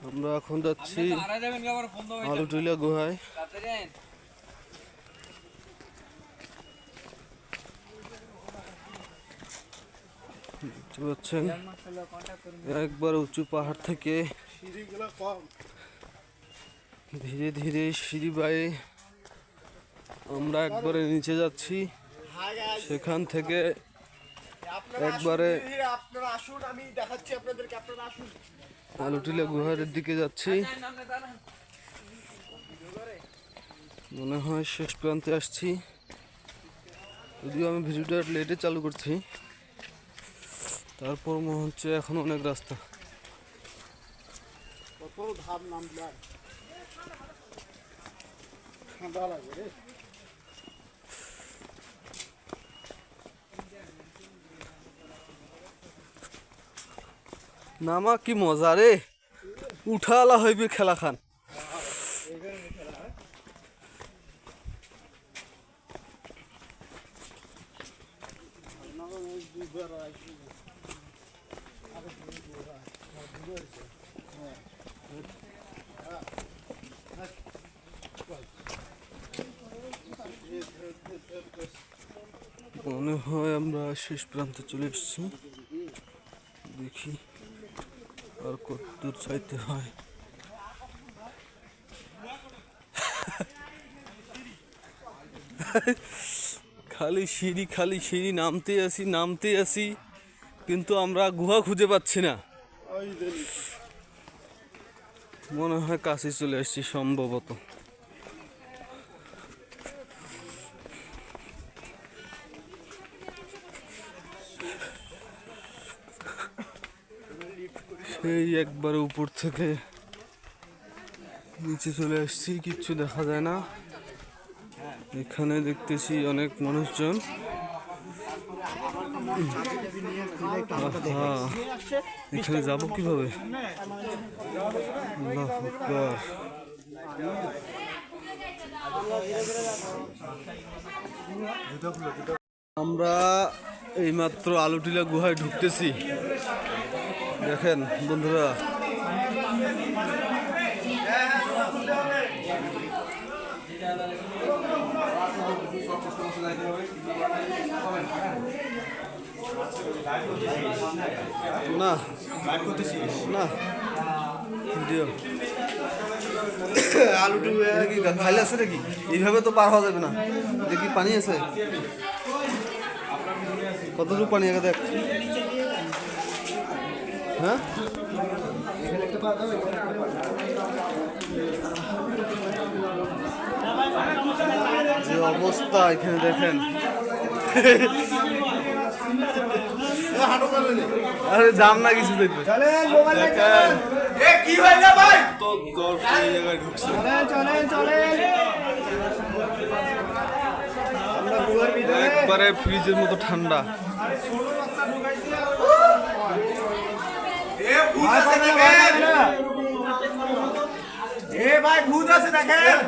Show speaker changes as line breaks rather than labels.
আমরা এখন যাচ্ছি আলুটিলা গুহায়। দেখতে পাচ্ছেন একবার উঁচু পাহাড় থেকে ধীরে ধীরে সিঁড়ি বায়ে আমরা একবারে নিচে যাচ্ছি। সেখান থেকে একবারে আলুটিলা গুহার দিকে যাচ্ছি। মনে হয় শেষ প্রান্তে আসছি, যদিও আমি ভিডিওটা লেটে চালু করছি। তারপর মনে হচ্ছে এখন অনেক রাস্তা। নামা কি মজা রে, উঠালা হইবে খেলা খান। মনে হয় আমরা শেষ প্রান্তে চলে এসেছি। দেখি আর কত দূর চাইতে হয়। খালি সিঁড়ি নামতে আসি কিন্তু আমরা গুহা খুঁজে পাচ্ছি না। মনে হয় কাছে চলে আসছি সম্ভবত। সেই একবারে উপর থেকে নিচে চলে আসছি, কিচ্ছু দেখা যায় না। এখানে দেখতেছি অনেক মানুষজন। এখানে যাব কিভাবে? আমরা এইমাত্র আলুটিলা গুহায় ঢুকতেছি। দেখেন বন্ধুরা, না না ভিডিও আলুটু কি খাইলে আছে নাকি? এইভাবে তো পার হওয়া যাবে না। দেখি পানি আছে, কতটুকু পানি আগে দেখ। হ্যাঁ যে অবস্থা এখানে দেখেন। আরে যাম না কিছু দেখবে। একবারে ফ্রিজের মতো ঠান্ডা।
ভাই ভূত আছে দেখেন।